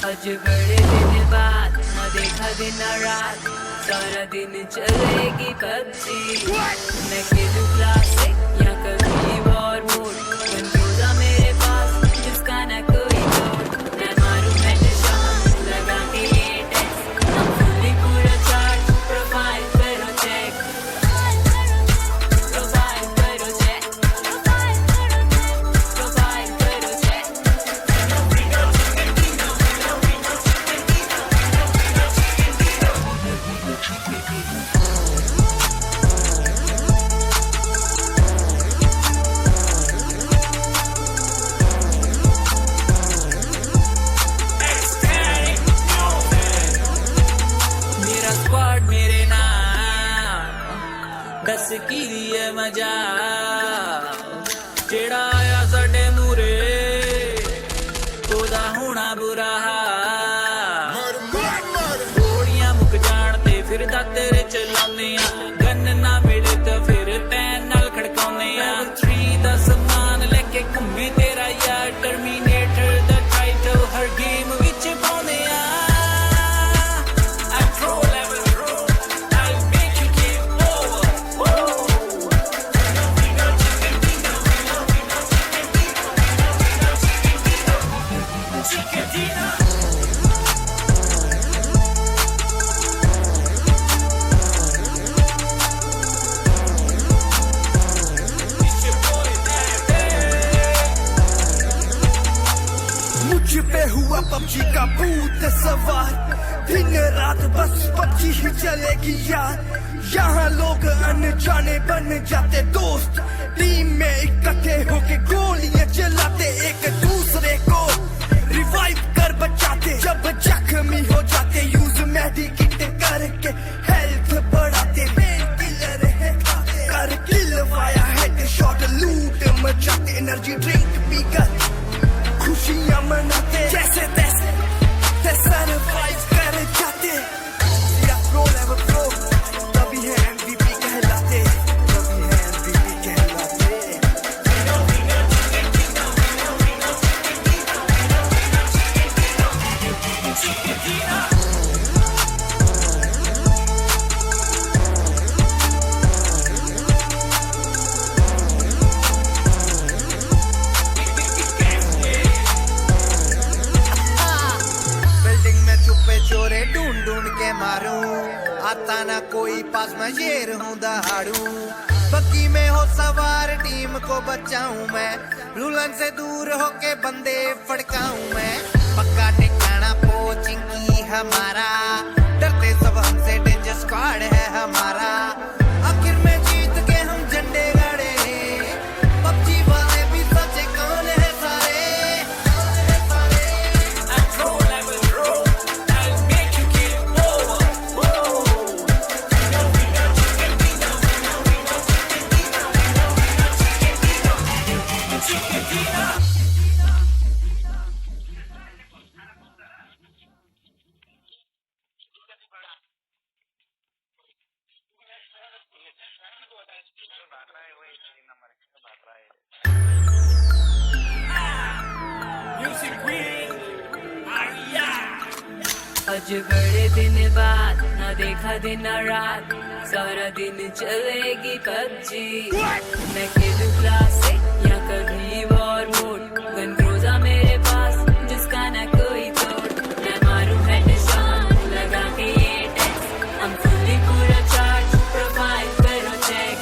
आज बड़े दिन बाद न देखा दिन रात, सारा दिन चलेगी पबजी। मैं खेलूं क्लासिक या कभी वॉर मोड, कंट्रोला मेरे पास जिसका न कोई तोड़। मैं मारूं हेडशॉट लगा के ये टेस्ट, हम फुली पूरा चार्ज, प्रोफाइल करो चेक, प्रोफाइल करो चेक, प्रोफाइल करो चेक। मेरा स्क्वाड मेरे नाम, दस की है मजा, जेड़ा आया साडे मूरे ओदा होना बुरा हाल। गोलियां मुक जान ते फिर तेरे चलाने आ, गन ना मिले तो फिर पैन नाल खड़काउने आ। 3 दा समान लेके घूमे तेरा यार, टर्मिनेटर दा टाइटल हर गेम विच पाउने आ। मुझ पे हुआ पबजी का भूत सवार, दिन रात बस पबजी ही चलेगी यार। यहाँ लोग अनजाने बन जाते दोस्त, टीम में इकट्ठे होके गोलियां चलाते, एक दूसरे को रिवाइव कर बचाते। जब जख्मी हो जाते यूज मेडिकेट करके हेल्थ बढ़ाते। मेन किलर है कर किल वाया हेडशॉट, लूट मचाते, एनर्जी ड्रिंक पीकर खुशियां मनाते। जैसे तैसे सरवाइव कर जाते, या प्रो लेवल प्रो, तभी है MVP कहलाते, तभी है MVP कहलाते। बिल्डिंग में चुपे चोरे ढूंढ ढूंढ के मारूं, आता ना कोई पास में शेर हूं दहाड़ू। बग्गी में हो सवार टीम को बचाऊं मैं, रुलन से दूर होके बंदे फड़काऊं मैं। पक्का ठिकाना पोचिंग की हमारा, डरते सब हमसे, डेंजर स्क्वाड है हमारा। आखिर में जीत के हम झंडे गाड़े, पबजी वाले भी सचे कौन है सारे। आज बड़े दिन बाद न देखा दिन रात, सारा दिन चलेगी पबजी। मैं खेलूं क्लासिक या कभी वॉर मोड, कंट्रोला मेरे पास जिसका न कोई तोड़। मैं मारूं हेडशॉट लगा के ये टेस्ट, हम फुली पूरा चार्ज, प्रोफाइल करो चेक,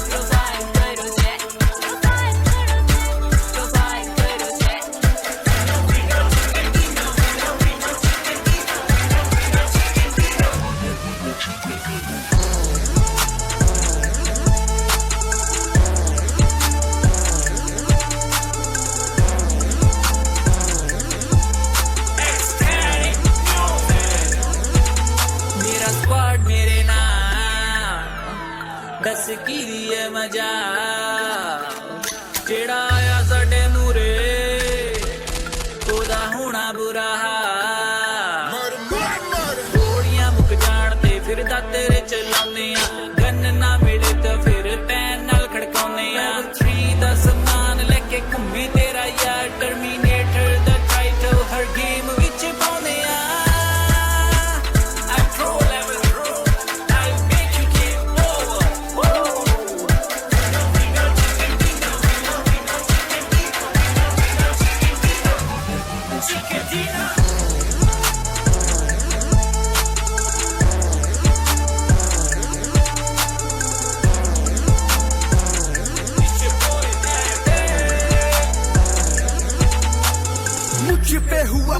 प्रोफाइल करो चेक, प्रोफाइल करो चेक। मेरा स्क्वाड मेरे नाम, दस की है मजा, जेड़ा आया साडे मूरे ओदा होना बुरा हाल। गोलियां मुक जान ते फिर तेरे चलाने आ, गन ना मिले तो फिर पैन नाल खड़काउने आ। 3 दा समान लेके घूमे तेरा यार, टर्मिनेटर दा टाइटल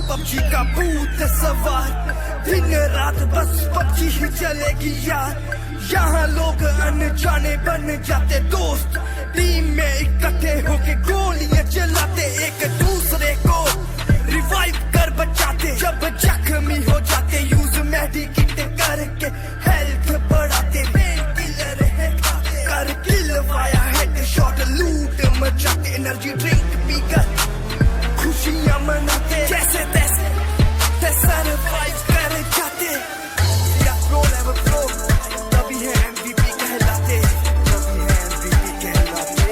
पबजी का भूत सवार, दिन रात बस पबजी ही चलेगी यार। यहाँ लोग अनजाने बन जाते दोस्त, टीम में इकट्ठे होके गोलियां चलाते, एक दूसरे को रिवाइव कर बचाते। जब जख्मी हो जाते यूज मेडिकेट करके हेल्थ बढ़ाते, पेन किलर है खाते, कर किल वाया हेड शॉट लूट मचाते, एनर्जी ड्रिंक पीकर खुशियां मनाते, जैसे तैसे सरवाइव कर जाते। या प्रो लेवल प्रो तभी है MVP कहलाते, तभी है MVP कहलाते।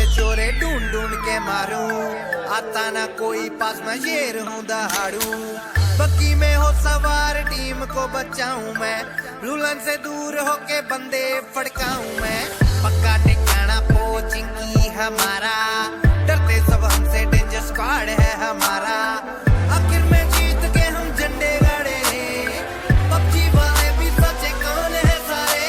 चोरे ढूंढ ढूंढ के मारूं, आता ना कोई पास मैं शेर हूँ दहाड़ू। बग्गी में हो सवार टीम को बचाऊं मैं, रुलन से दूर होके बंदे फड़काऊं मैं। पक्का ठिकाना पोचिंग की हमारा, डरते सब हमसे, डेंजर स्क्वाड है हमारा। आखिर में जीत के हम झंडे गाड़े, पबजी वाले भी सचे कौन है सारे।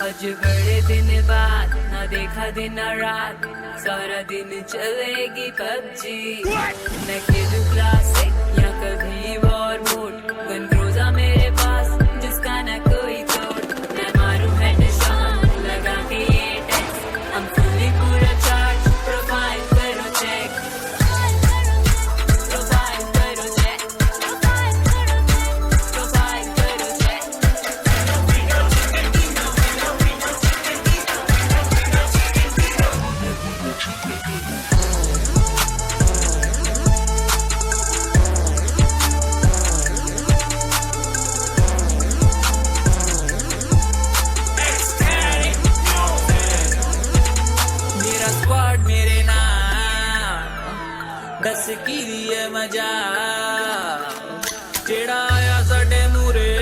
आज बड़े दिन बाद ना देखा दिन रात, सारा दिन चलेगी पबजी। मैं खेलूं क्लासिक या कभी वॉर मोड, गन क्रूज़ा मेरे पास जिसका ना कोई तोड़। मैं मारूं हेडशॉट लगा के ये टेक्स्ट, हम फुली पूरा चार्ज, प्रोफाइल करो चेक, प्रोफाइल करो चेक, प्रोफाइल करो चेक। मेरा स्क्वाड मेरे नाम, दस की लिए मजा, जेड़ा आया साडे मूरे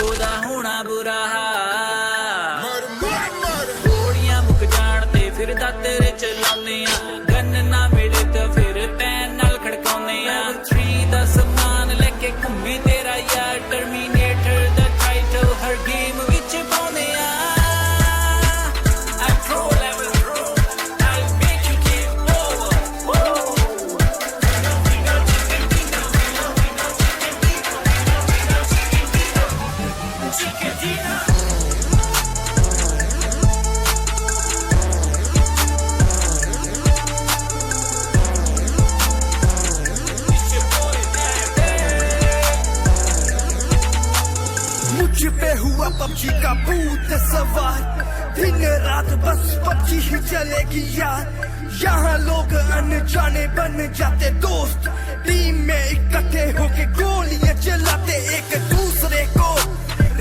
ओदा होना बुरा हाल। गोलियां मुक जान ते फिर दातरे चलाने आ, गन ना मिले तो फिर पैन नाल खड़काउने आ। 3 दा समान लेके घूमे तेरा यार, टर्मिनेटर दा टाइटल हर गेम विच पाउने आ। I'm pro level pro, I'll make you give over. Whoa. Chiquitita. It's your boy, मुझ पे हुआ पबजी का भूत सवार, दिन रात बस पबजी ही चलेगी यार। यहाँ लोग अनजाने बन जाते दोस्त, टीम में इकट्ठे होके गोलियां चलाते, एक दूसरे को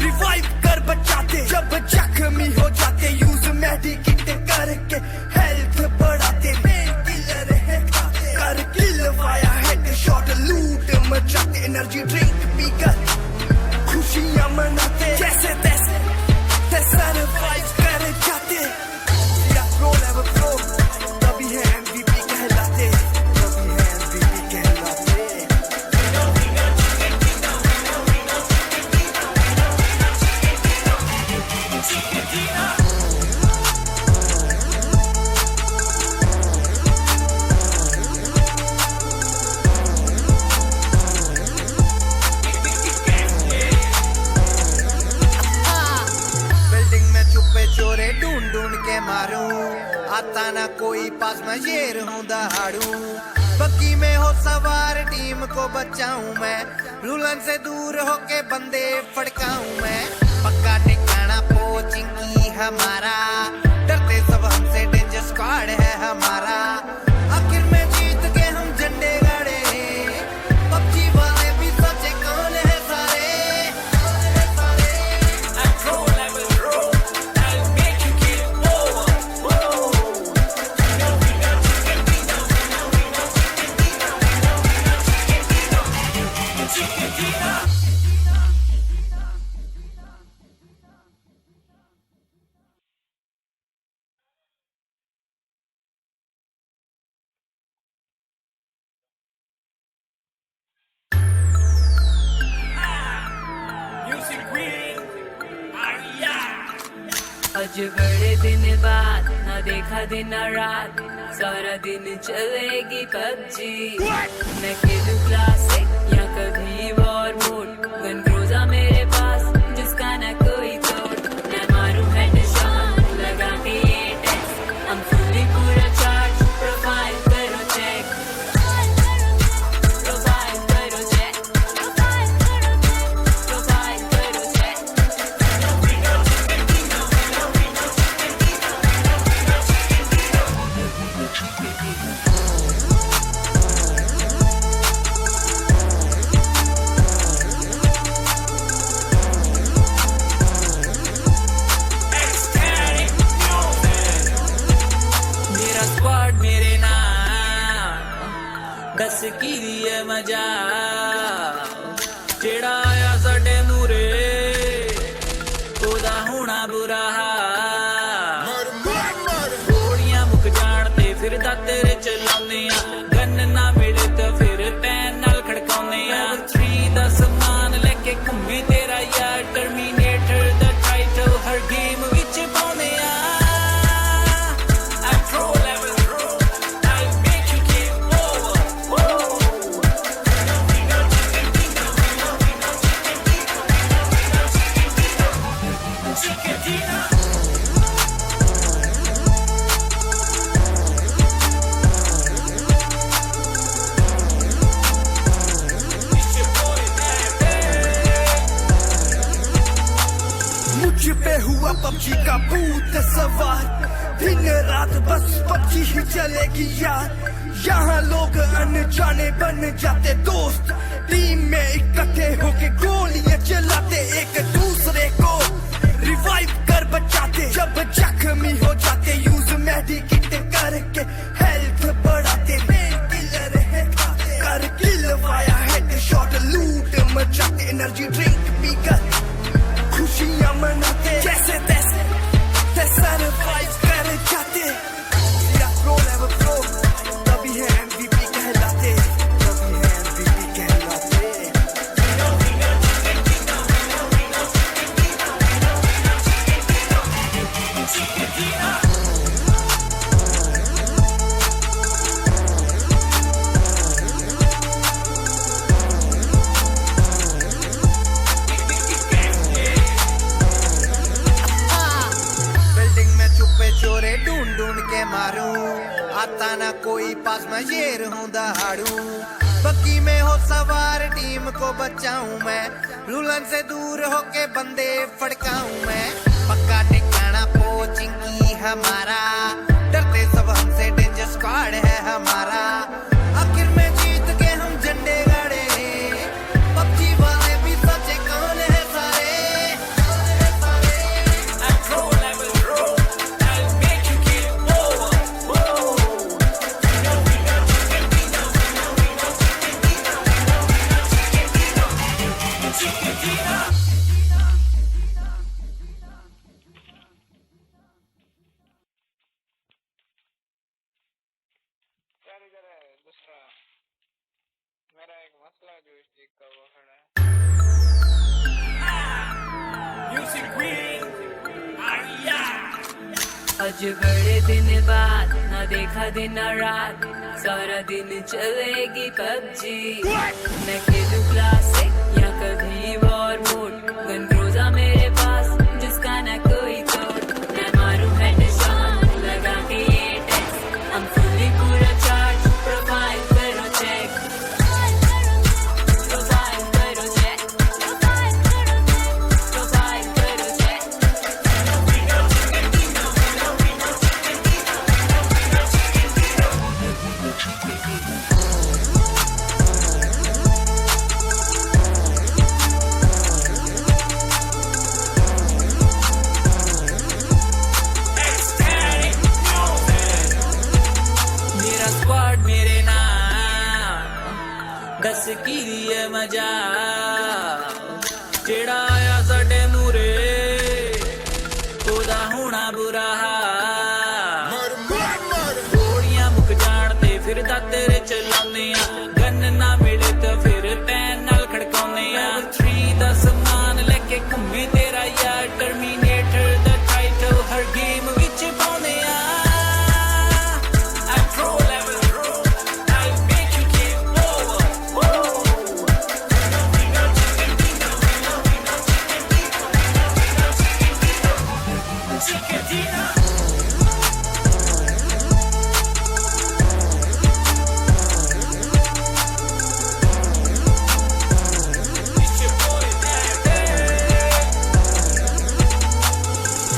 रिवाइव कर बचाते। जब जख्मी हो जाते यूज मेडिकेट करके हेल्थ बढ़ाते, पेन किलर है खाते, कर किल वाया हेड शॉट लूट मचाते, एनर्जी ड्रिंक पीकर खुशियां मनाते, जैसे तैसे सरवाइव कर जाते। या प्रो लेवल प्रो तभी है MVP कहलाते, तभी है MVP कहलाते। चोरे ढूंढ ढूंढ के मारूं, आता ना कोई पास मैं शेर हूँ दहाड़ू। बग्गी में हो सवार टीम को बचाऊं मैं, रुलन से दूर होके बंदे फड़काऊं मैं। पक्का ठिकाना पोचिंग की हमारा, डरते सब हमसे, डेंजर स्क्वाड है हमारा। आखिर में जीत के हम झंडे गाड़े, पबजी वाले भी सोचे कौन है सारे। आज बड़े दिन बाद ना देखा दिन ना रात, सारा दिन चलेगी पबजी। मैं खेलूं क्लासिक या कभी वॉर मोड, गन क्रूज़ा मेरे पास जिसका ना कोई तोड़। मैं मारूं हेडशॉट लगा के ये टेक्स्ट, हम फुल्ली पूरा चार्ज, प्रोफाइल करो चेक, प्रोफाइल करो चेक, प्रोफाइल करो चेक। मेरा स्क्वाड मेरे नाम, दस की है मजा, जेड़ा आया साडे मूरे ओदा होना बुरा हाल। गोलियां मुक जान ते फिर दाते चलाउने आ, गन ना मिले तो फिर पैन नाल खड़काउने आ। 3 दा समान लेके घूमे तेरा यार, टर्मिनेटर दा टाइटल हर गेम विच पाउने आ। I'm pro level pro, I'll make you game over. Chiquitina. मुझ पे हुआ पबजी का भूत सवार, दिन रात बस पबजी ही चलेगी यार। यहाँ लोग अनजाने बन जाते दोस्त, टीम में इकट्ठे होके गोलियां चलाते, एक दूसरे को रिवाइव कर बचाते। जब जख्मी हो जाते यूज मेडिकेट करके हेल्थ बढ़ाते, पेन किलर है खाते, कर किल वाया हेडशॉट, लूट मचाते, एनर्जी ड्रिंक पीकर खुशियां मनाते, जैसे तैसे सरवाइव कर जाते। या प्रो लेवल प्रो, तभी है MVP कहलाते, तभी है MVP कहलाते। बिल्डिंग में छुपे चोरे ढूंढ ढूंढ के मारूं, आता ना कोई पास मैं शेर हूं दहाड़ू। बग्गी में हो सवार टीम को बचाऊं मैं, रुलन से दूर होके बंदे फड़काऊं मैं। पक्का ठिकाना पोचिंग की हमारा, डरते सब हमसे, डेंजर स्क्वाड है हमारा। आखिर में जीत के हम झंडे गाड़े, पबजी वाले भी सोचे कौन है सारे। I'm pro level pro, I'll make you game over. Chiquitina. दूसरा मेरा एक मसला जो स्टिक का वो खड़ा है। आज बड़े दिन बाद ना देखा दिन ना रात, सारा दिन चलेगी पबजी। मैं खेलूं क्लासिक या कभी वॉर मोड, गन क्रूज़ा मेरे पास जिसका ना कोई तोड़। मैं मारूं हेडशॉट लगा के ये टेक्स्ट, हम फुल्ली पूरा चार्ज, प्रोफाइल कर मेरा स्क्वाड मेरे नाम दस की है मजा जेड़ा आया साडे मूरे ओदा होना बुरा गोलियां मुक जान ते फिर तेरे चलाने गन ना मिले तो फिर पैन नाल खड़काउने 3 दा समान लेके घूमे तेरा यार टर्मिनेटर दा टाइटल हर गेम विच पाउने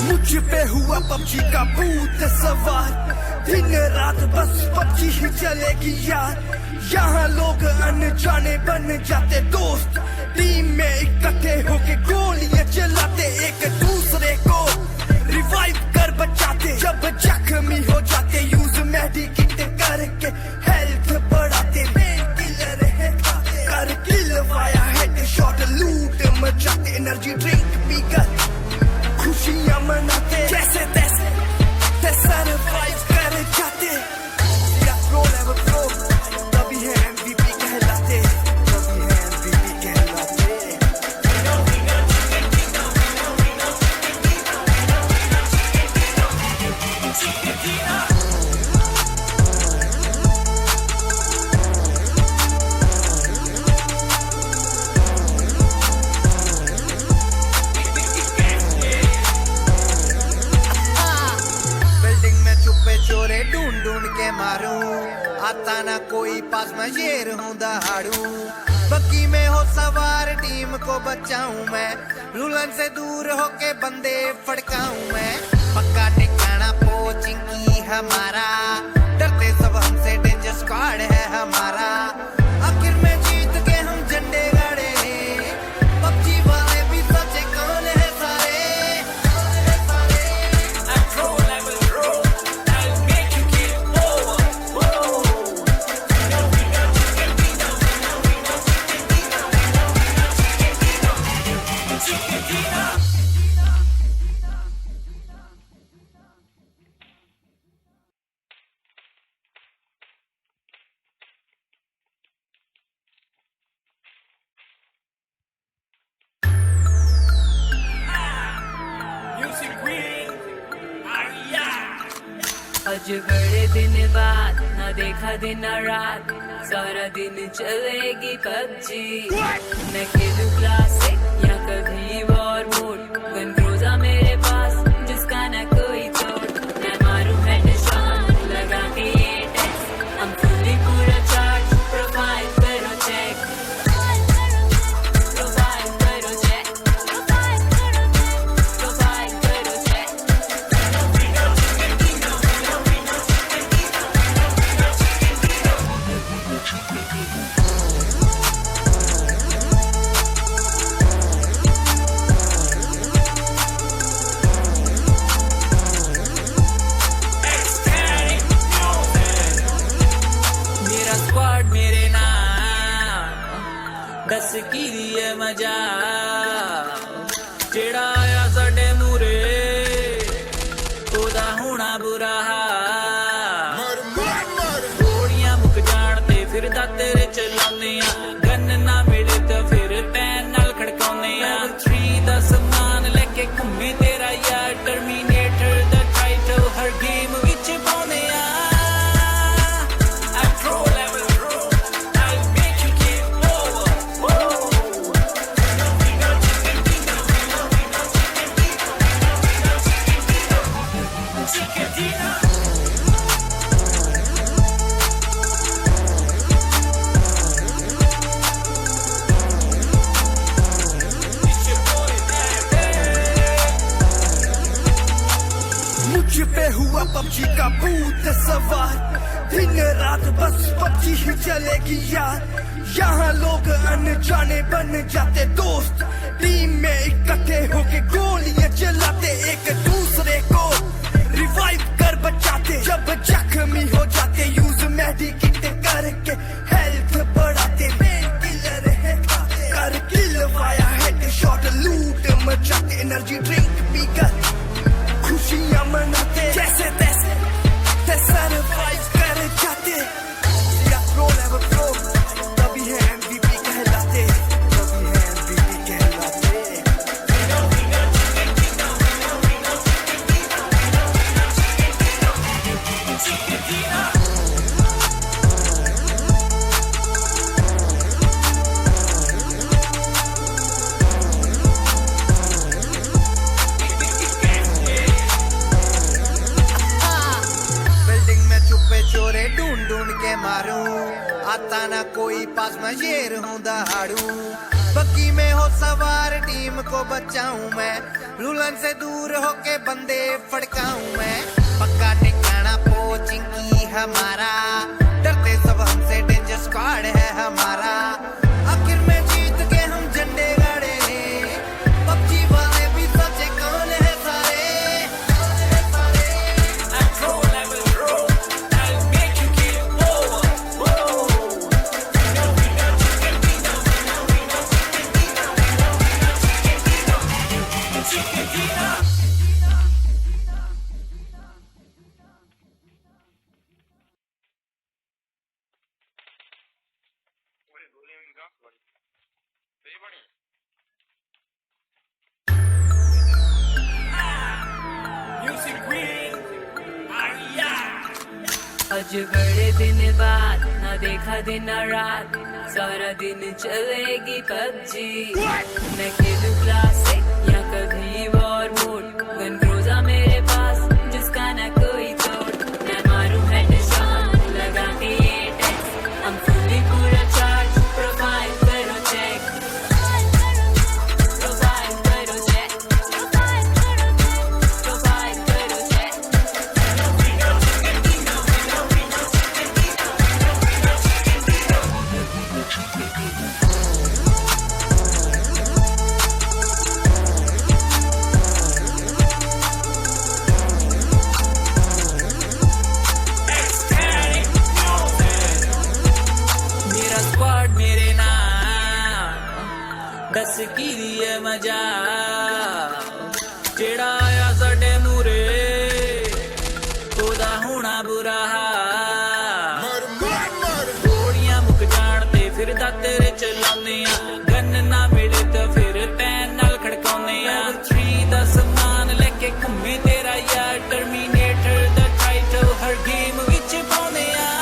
मुझ पे हुआ पबजी का भूत सवार दिन रात बस पबजी ही चलेगी यार यहाँ लोग अनजाने बन जाते दोस्त टीम में इकट्ठे होके गोलियां चलाते एक दूसरे को रिवाइव कर बचाते जब जख्मी हो जाते यूज मेडिकेट करके हेल्थ बढ़ाते किलर है कर किल वाया हेडशॉट लूट मचाते एनर्जी ड्रिंक पीकर खुशियां मनाते जैसे तैसे सरवाइव कर जाते प्रो लेवल प्रो तभी है MVP कहलाते तभी है MVP कहलाते बिल्डिंग में छुपे चोरे ढूंढ ढूंढ के मारूं आता ना कोई पास में शेर हूं दहाड़ू बग्गी में हो सवार टीम को बचाऊं मैं रुलन से दूर होके बंदे फड़काऊं मैं पक्का ठिकाना पोचिंग की हमारा डरते सब हमसे डेंजर स्क्वाड है हमारा आखिर में जीत के हम झंडे गाड़े पबजी वाले भी सचे कौन है सारे आज बड़े दिन बाद ना देखा दिन ना रात सारा दिन चलेगी पबजी मैं खेलूं क्लासिक या कभी वॉर मोड गन क्रूज़ा मेरे पास जिसका ना कोई तोड़ मैं मारूं हेडशॉट लगा के ये टेक्स्ट हम फुली पूरा चार्ज प्रोफाइल करो चेक प्रोफाइल करो चेक प्रोफाइल करो चेक मेरा स्क्वाड मेरे नाम दस की है मजा जेड़ा आया साडे मूरे ओदा होना बुरा गोलियां मुक जान ते फिर तेरे चलाउने गन ना मिले तो फिर पैन नाल खड़काउने 3 दा समान लेके घूमे तेरा यार टर्मिनेटर दा टाइटल हर गेम विच पाउने मुझ पे हुआ पबजी का भूत सवार दिन रात बस पबजी ही चलेगी यार। यहाँ लोग अनजाने बन जाते दोस्त, टीम में इकट्ठे होके गोलियां चलाते, एक दूसरे को रिवाइव कर बचाते। जब जख्मी हो जाते यूज मेडिकेट करके हेल्थ बढ़ाते। पेन किलर है खाते कर किल वाया हेड शॉट लूट मचाते। एनर्जी ड्रिंक पीकर खुशियां मनाते, जैसे तैसे सरवाइव कर जाते। या प्रो लेवल प्रो तभी है MVP कहलाते, तभी है MVP कहलाते। बिल्डिंग में छुपे चोरे ढूंढ ढूंढ के मारूं, आता ना कोई पास मैं शेर हूं दहाड़ू। बग्गी में हो सवार टीम को बचाऊं मैं, रुलन से दूर होके बंदे फड़काऊं मैं। पक्का ठिकाना पोचिंग की हमारा, डरते सब हमसे डेंजर स्क्वाड है हमारा। आखिर में जीत के हम झंडे गाड़े, पबजी वाले भी सोचे कौन है सारे। आज बड़े दिन बाद ना देखा दिन ना रात, सारा दिन चलेगी पबजी। मैं खेलूं क्लासिक या कभी वॉर मोड, गन क्रूज़ा मेरे पास जिसका ना कोई तोड़। मैं मारूं हेडशॉट लगा के ये टेक्स, हम फुली पूरा चार्ज। प्रोफाइल करो चेक, प्रोफाइल करो चेक, प्रोफाइल करो चेक। मेरा स्क्वाड मेरे नाम, दस की दिए मजा। जेड़ा आया साडे मूरे, ओदा होना बुरा हाल। गोलियां मुक जान ते फिर दाते चलाने आ, गन ना मिले तो फिर पैन नाल खड़काउने आ। 3 दा समान लेके घूमे तेरा यार, टर्मिनेटर दा टाइटल हर गेम विच पाउने आ।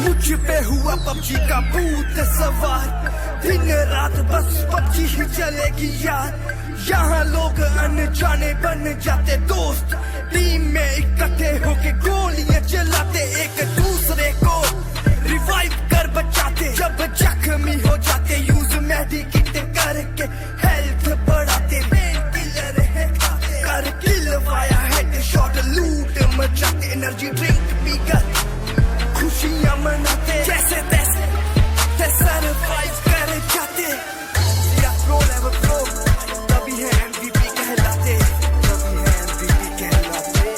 मुझ पे हुआ पबजी का भूत सवार, दिन रात बस पबजी ही चलेगी यार। यहाँ लोग अनजाने बन जाते दोस्त, टीम में इकट्ठे होके गोलियां चलाते, एक दूसरे को रिवाइव कर बचाते। जब जख्मी हो जाते यूज मेडिकेट करके हेल्थ बढ़ाते। पेन किलर है खाते कर किल वाया हेड शॉट लूट मचाते। एनर्जी ड्रिंक पीकर खुशियां मनाते, जैसे तैसे सरवाइव कर जाते। या प्रो लेवल प्रो तभी है MVP कहलाते, तभी है MVP कहलाते।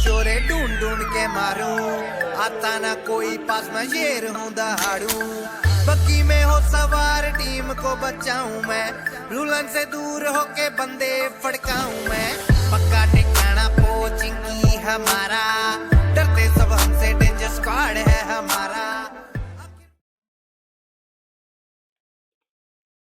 चोरे ढूंढ ढूंढ के मारूं, आता ना कोई पास मैं शेर हूं दहाड़ू। बग्गी में हो सवार टीम को बचाऊं मैं, रुलन से दूर होके बंदे फड़काऊं मैं। पक्का ठिकाना पोचिंग की हमारा, डरते सब हमसे, डेंजर स्क्वाड है हमारा।